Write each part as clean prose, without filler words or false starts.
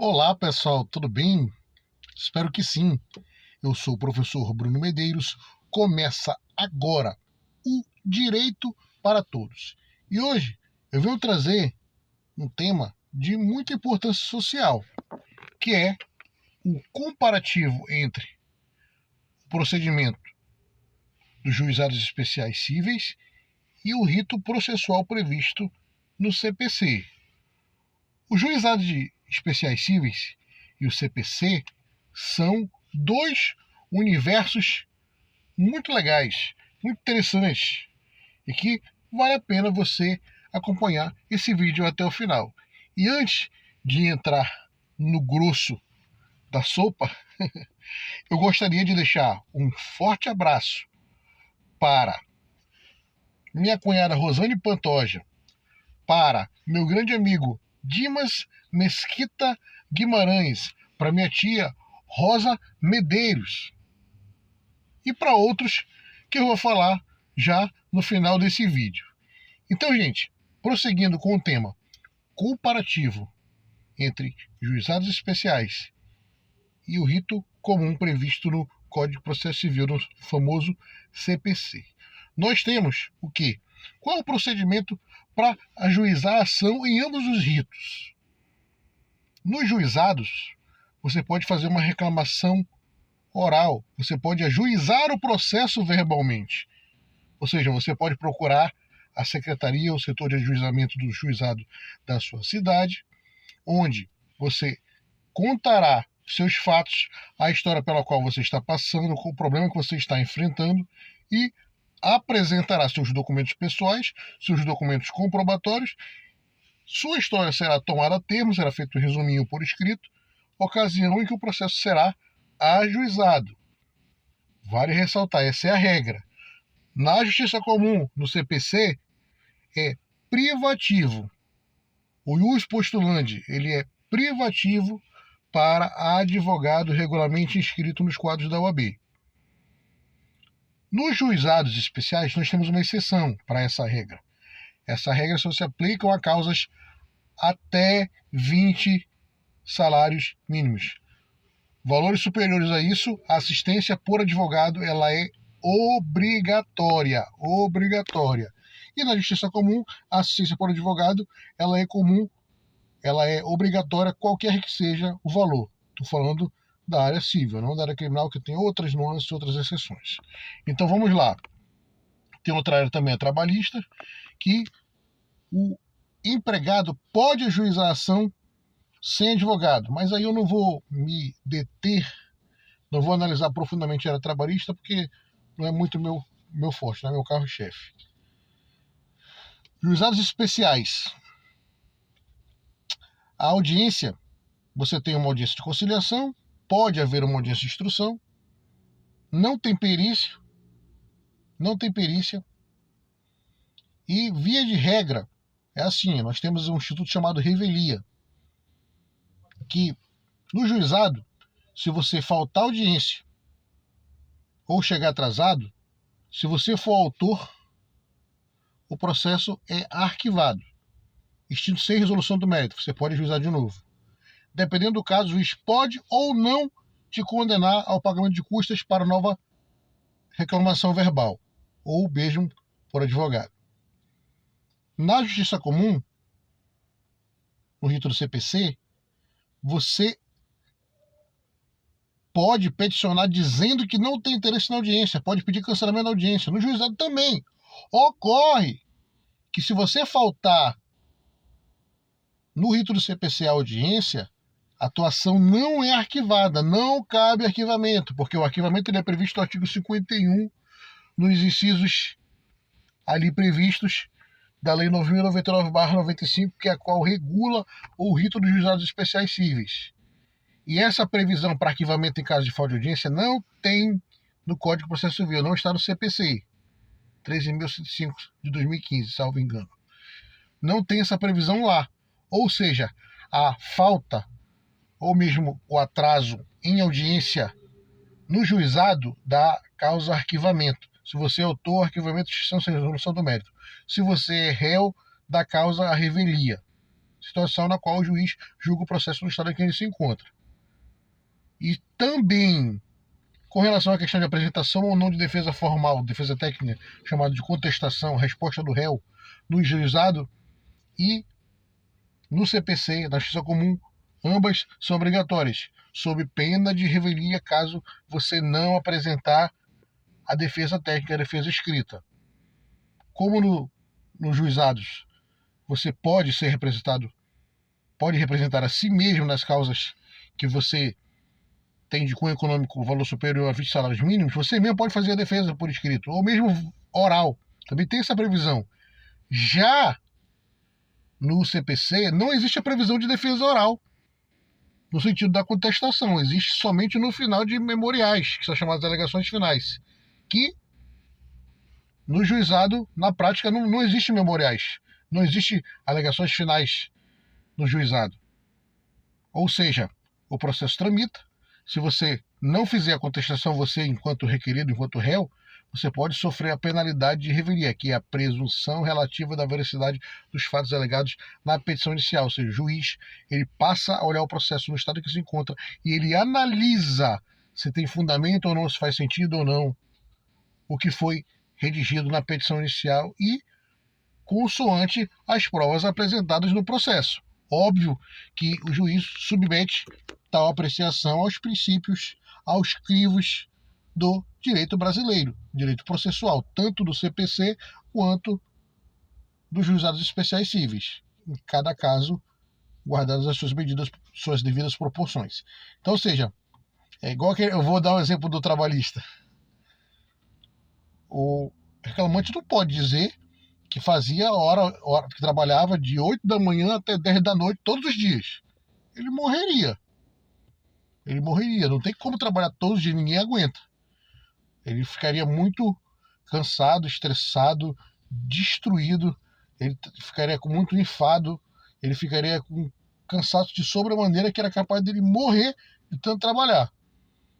Olá, pessoal, tudo bem? Espero que sim. Eu sou o professor Bruno Medeiros. Começa agora o Direito para Todos. E hoje eu venho trazer um tema de muita importância social, que é o comparativo entre o procedimento dos juizados especiais cíveis e o rito processual previsto no CPC. Os juizados especiais cíveis e o CPC são dois universos muito legais, muito interessantes e que vale a pena você acompanhar esse vídeo até o final. E antes de entrar no grosso da sopa, eu gostaria de deixar um forte abraço para minha cunhada Rosane Pantoja, para meu grande amigo Dimas Mesquita Guimarães, para minha tia Rosa Medeiros e para outros que eu vou falar já no final desse vídeo. Então, gente, prosseguindo com o tema comparativo entre juizados especiais e o rito comum previsto no Código de Processo Civil, no famoso CPC. Nós temos o quê? Qual é o procedimento para ajuizar a ação em ambos os ritos? Nos juizados, você pode fazer uma reclamação oral, você pode ajuizar o processo verbalmente. Ou seja, você pode procurar a secretaria ou setor de ajuizamento do juizado da sua cidade, onde você contará seus fatos, a história pela qual você está passando, o problema que você está enfrentando e apresentará seus documentos pessoais, seus documentos comprobatórios. Sua história será tomada a termo, será feito um resuminho por escrito, ocasião em que o processo será ajuizado. Vale ressaltar, essa é a regra. Na Justiça Comum, no CPC, é privativo. O ius postulandi, ele é privativo para advogado regularmente inscrito nos quadros da OAB. Nos juizados especiais, nós temos uma exceção para essa regra. Essa regra só se aplica a causas até 20 salários mínimos. Valores superiores a isso, a assistência por advogado ela é obrigatória. E na Justiça Comum, a assistência por advogado ela é comum, ela é obrigatória, qualquer que seja o valor. Estou falando da área civil, não da área criminal, que tem outras nuances, outras exceções. Então vamos lá. Tem outra área também, a trabalhista, que o empregado pode ajuizar a ação sem advogado, mas aí eu não vou me deter, não vou analisar profundamente a área trabalhista, porque não é muito meu forte, não é meu carro-chefe. Juizados especiais. A audiência, você tem uma audiência de conciliação, pode haver uma audiência de instrução, não tem perícia, e via de regra, é assim, nós temos um instituto chamado revelia, que no juizado, se você faltar audiência ou chegar atrasado, se você for autor, o processo é arquivado, extinto sem resolução do mérito, você pode juizar de novo. Dependendo do caso, o juiz pode ou não te condenar ao pagamento de custas para nova reclamação verbal, ou mesmo por advogado. Na Justiça Comum, no rito do CPC, você pode peticionar dizendo que não tem interesse na audiência, pode pedir cancelamento da audiência. No juizado também. Ocorre que se você faltar no rito do CPC à audiência, a atuação não é arquivada, não cabe arquivamento, porque o arquivamento ele é previsto no artigo 51, nos incisos ali previstos da Lei 9.099/95, que é a qual regula o rito dos juizados especiais cíveis. E essa previsão para arquivamento em caso de falta de audiência não tem no Código de Processo Civil, não está no CPC 13.105 de 2015, salvo engano. Não tem essa previsão lá. Ou seja, a falta ou mesmo o atraso em audiência no juizado dá causa arquivamento. Se você é autor, arquivamento de extinção sem resolução do mérito. Se você é réu, dá causa a revelia. situação na qual o juiz julga o processo no estado em que ele se encontra. E também, com relação à questão de apresentação ou não de defesa formal, defesa técnica, chamada de contestação, resposta do réu, no juizado e no CPC, na Justiça Comum, ambas são obrigatórias, sob pena de revelia caso você não apresentar a defesa técnica, a defesa escrita. Como nos juizados você pode ser representado, pode representar a si mesmo nas causas que você tem de cunho econômico valor superior a 20 salários mínimos, você mesmo pode fazer a defesa por escrito, ou mesmo oral. Também tem essa previsão. Já no CPC, não existe a previsão de defesa oral, no sentido da contestação. Existe somente no final de memoriais, que são chamadas alegações finais, que no juizado, na prática, não existe memoriais. Não existe alegações finais no juizado. Ou seja, o processo tramita. Se você não fizer a contestação, você, enquanto requerido, enquanto réu, você pode sofrer a penalidade de revelia, que é a presunção relativa da veracidade dos fatos alegados na petição inicial. Ou seja, o juiz ele passa a olhar o processo no estado em que se encontra e ele analisa se tem fundamento ou não, se faz sentido ou não o que foi redigido na petição inicial e consoante as provas apresentadas no processo. Óbvio que o juiz submete tal apreciação aos princípios, aos crivos do direito brasileiro, direito processual, tanto do CPC quanto dos juizados especiais cíveis, em cada caso guardadas as suas medidas, suas devidas proporções. Então, ou seja, é igual que eu vou dar um exemplo do trabalhista. O reclamante não pode dizer que fazia hora que trabalhava de 8 da manhã até 10 da noite todos os dias. Ele morreria. Não tem como trabalhar todos os dias, ninguém aguenta. Ele ficaria muito cansado, estressado, destruído. Ele ficaria com muito enfado. Ele ficaria com cansaço de sobremaneira que era capaz dele morrer de tanto trabalhar.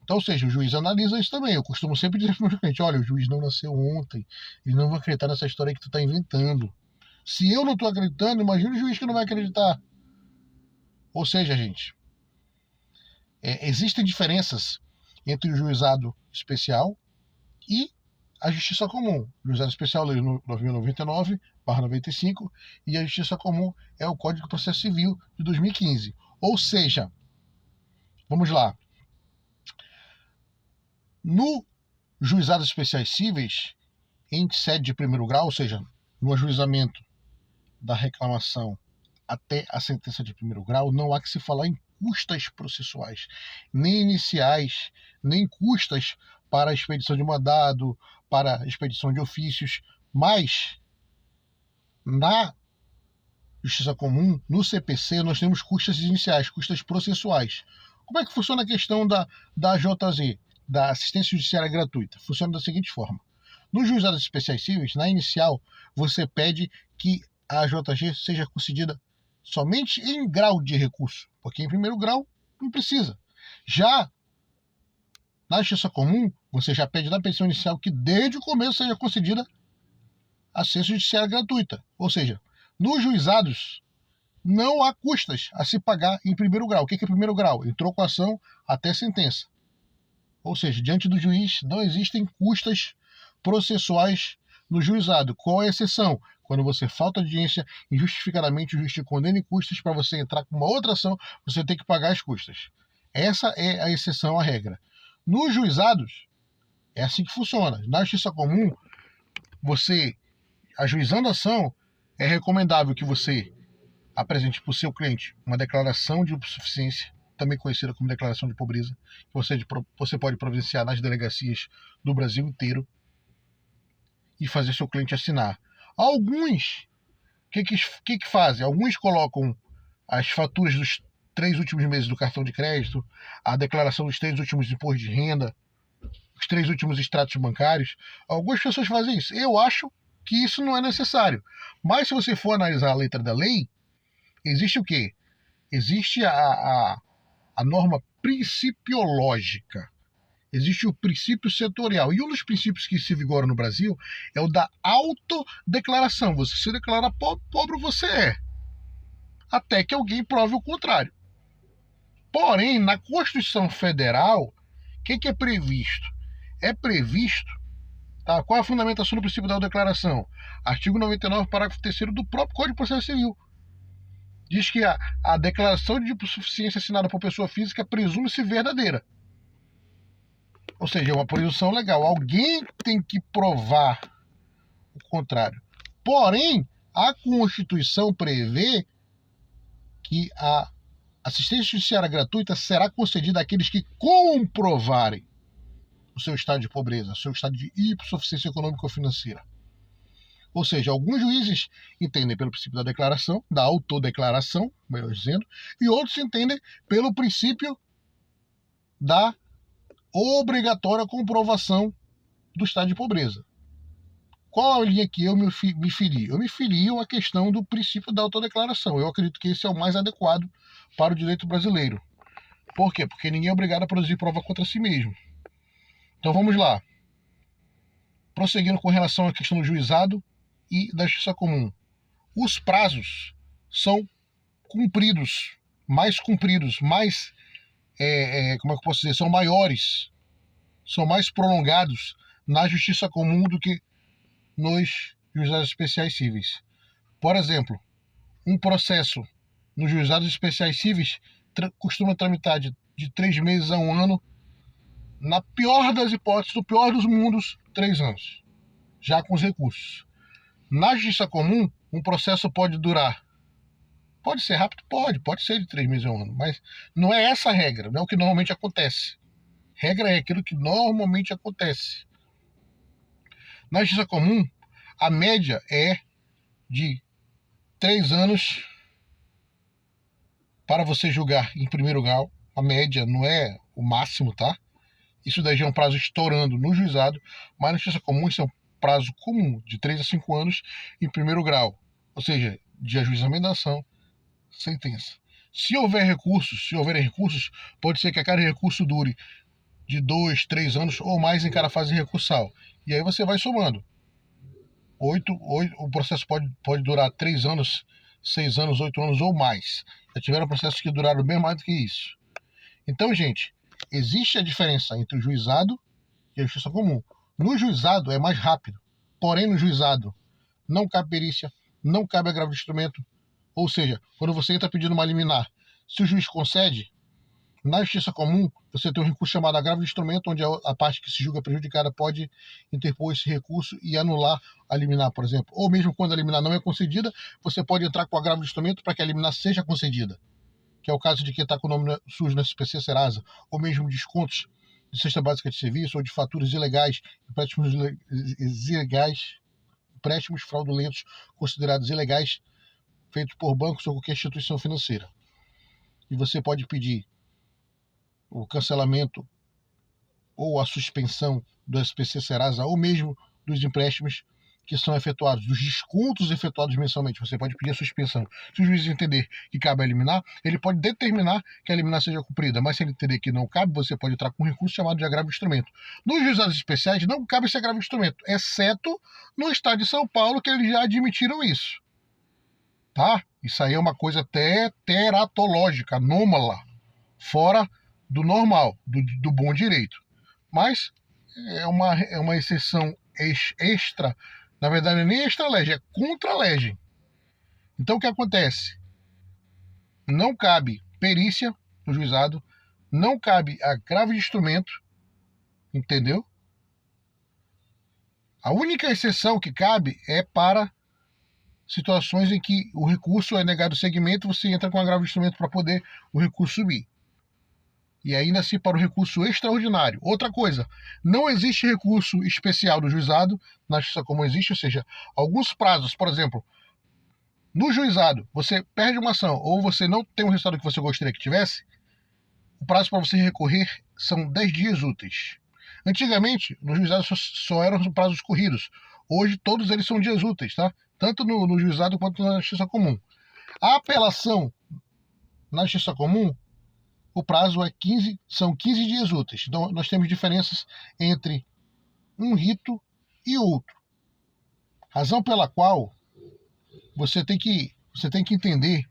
Então, ou seja, o juiz analisa isso também. Eu costumo sempre dizer para o meu cliente, olha, o juiz não nasceu ontem. Ele não vai acreditar nessa história que tu está inventando. Se eu não estou acreditando, imagina o juiz que não vai acreditar. Ou seja, gente, existem diferenças entre o juizado especial e a justiça comum. O juizado especial, lei 9.099/95, e a justiça comum é o Código de Processo Civil de 2015. Ou seja, vamos lá. No juizados especiais cíveis, em sede de primeiro grau, ou seja, no ajuizamento da reclamação até a sentença de primeiro grau, não há que se falar em custas processuais, nem iniciais, nem custas para a expedição de mandado, para a expedição de ofícios, mas na Justiça Comum, no CPC, nós temos custas iniciais, custas processuais. Como é que funciona a questão da AJZ, da assistência judiciária gratuita? Funciona da seguinte forma. Nos juizados especiais cíveis, na inicial, você pede que a AJG seja concedida somente em grau de recurso, porque em primeiro grau não precisa. Já na Justiça Comum, você já pede na petição inicial que desde o começo seja concedida assistência judiciária gratuita. Ou seja, nos juizados não há custas a se pagar em primeiro grau. O que é primeiro grau? Entrou com a ação até sentença. Ou seja, diante do juiz não existem custas processuais no juizado. Qual é a exceção? Quando você falta audiência, injustificadamente o juiz te condena em custas, para você entrar com uma outra ação, você tem que pagar as custas. Essa é a exceção à regra. Nos juizados, é assim que funciona. Na Justiça Comum, você, ajuizando a ação, é recomendável que você apresente para o seu cliente uma declaração de hipossuficiência, também conhecida como declaração de pobreza, que você pode providenciar nas delegacias do Brasil inteiro e fazer seu cliente assinar. Alguns, o que fazem? Alguns colocam as faturas dos 3 últimos meses do cartão de crédito, a declaração dos 3 últimos impostos de renda, os 3 últimos extratos bancários. Algumas pessoas fazem isso. Eu acho que isso não é necessário. Mas se você for analisar a letra da lei, existe o quê? Existe a norma principiológica. Existe o princípio setorial. E um dos princípios que se vigora no Brasil é o da autodeclaração. Você se declara pobre, você é. até que alguém prove o contrário. Porém, na Constituição Federal, o que é previsto? É previsto, tá? Qual é a fundamentação do princípio da declaração? Artigo 99, parágrafo 3º do próprio Código de Processo Civil. Diz que a declaração de hipossuficiência assinada por pessoa física presume-se verdadeira. Ou seja, é uma presunção legal. Alguém tem que provar o contrário. Porém, a Constituição prevê que a assistência judiciária gratuita será concedida àqueles que comprovarem o seu estado de pobreza, o seu estado de hipossuficiência econômica ou financeira. Ou seja, alguns juízes entendem pelo princípio da declaração, da autodeclaração, melhor dizendo, e outros entendem pelo princípio da obrigatória comprovação do estado de pobreza. Qual a linha que eu me filio? Eu me filio à questão do princípio da autodeclaração. Eu acredito que esse é o mais adequado para o direito brasileiro. Por quê? Porque ninguém é obrigado a produzir prova contra si mesmo. Então vamos lá. Prosseguindo com relação à questão do juizado e da justiça comum. Os prazos são cumpridos, mais como é que eu posso dizer, são maiores, são mais prolongados na justiça comum do que nos juizados especiais cíveis. Por exemplo, um processo nos juizados especiais cíveis costuma tramitar de 3 meses a 1 ano, na pior das hipóteses, no pior dos mundos, 3 anos, já com os recursos. Na justiça comum, um processo pode durar, pode ser rápido? Pode ser de 3 meses a 1 ano, mas não é essa a regra, não é o que normalmente acontece. Regra é aquilo que normalmente acontece. Na justiça comum, a média é de 3 anos para você julgar em primeiro grau. A média não é o máximo, tá? Isso daí já é um prazo estourando no juizado, mas na justiça comum isso é um prazo comum, de 3 a 5 anos em primeiro grau. Ou seja, de ajuizamento da ação, sentença. Se houverem recursos, pode ser que a cada recurso dure de 2, 3 anos ou mais em cada fase recursal. E aí você vai somando. O processo pode durar 3 anos, 6 anos, 8 anos ou mais. Já tiveram processos que duraram bem mais do que isso. Então, gente, existe a diferença entre o juizado e a justiça comum. No juizado é mais rápido. Porém, no juizado não cabe perícia, não cabe agravo de instrumento. Ou seja, quando você entra pedindo uma liminar, se o juiz concede, na justiça comum, você tem um recurso chamado agravo de instrumento, onde a parte que se julga prejudicada pode interpor esse recurso e anular a liminar, por exemplo. Ou mesmo quando a liminar não é concedida, você pode entrar com o agravo de instrumento para que a liminar seja concedida, que é o caso de quem está com o nome sujo no SPC Serasa, ou mesmo descontos de cesta básica de serviço, ou de faturas ilegais, empréstimos fraudulentos considerados ilegais, feitos por bancos ou qualquer instituição financeira. E você pode pedir o cancelamento ou a suspensão do SPC Serasa, ou mesmo dos empréstimos que são efetuados, dos descontos efetuados mensalmente. Você pode pedir a suspensão. Se o juiz entender que cabe a liminar, ele pode determinar que a liminar seja cumprida, mas se ele entender que não cabe, você pode entrar com um recurso chamado de agravo de instrumento. Nos juizados especiais não cabe esse agravo de instrumento, exceto no estado de São Paulo, que eles já admitiram isso. Tá? Isso aí é uma coisa até teratológica, anômala, fora do normal, do bom direito. Mas é uma exceção extra, na verdade não é nem extra-lege, é contra-lege. Então o que acontece? Não cabe perícia no juizado, não cabe agravo de instrumento, entendeu? A única exceção que cabe é para situações em que o recurso é negado segmento, você entra com agravo de instrumento para poder o recurso subir. E ainda assim para o recurso extraordinário. Outra coisa, não existe recurso especial do juizado na justiça comum existe, ou seja, alguns prazos, por exemplo, no juizado, você perde uma ação ou você não tem o resultado que você gostaria que tivesse, o prazo para você recorrer são 10 dias úteis. Antigamente, no juizado só eram prazos corridos. Hoje todos eles são dias úteis, tá? Tanto no juizado quanto na justiça comum. A apelação na justiça comum, o prazo são 15 dias úteis. Então, nós temos diferenças entre um rito e outro. Razão pela qual você tem que entender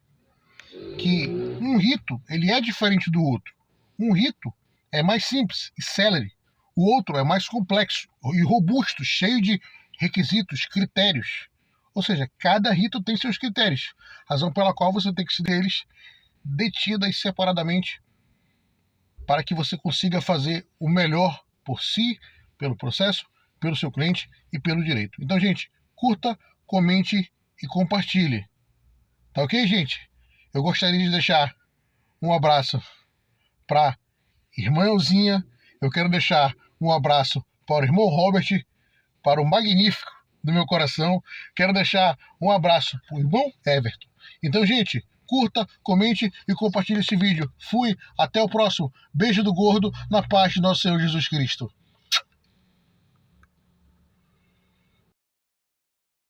que um rito ele é diferente do outro. Um rito é mais simples e célere. O outro é mais complexo e robusto, cheio de requisitos, critérios. Ou seja, cada rito tem seus critérios, razão pela qual você tem que se deles detidas separadamente para que você consiga fazer o melhor por si, pelo processo, pelo seu cliente e pelo direito. Então, gente, curta, comente e compartilhe. Tá ok, gente? Eu gostaria de deixar um abraço para irmã Elzinha, eu quero deixar um abraço para o irmão Robert, para o magnífico do meu coração, quero deixar um abraço para o irmão Everton. Então, gente, curta, comente e compartilhe esse vídeo. Fui, até o próximo. Beijo do gordo, na paz de nosso Senhor Jesus Cristo.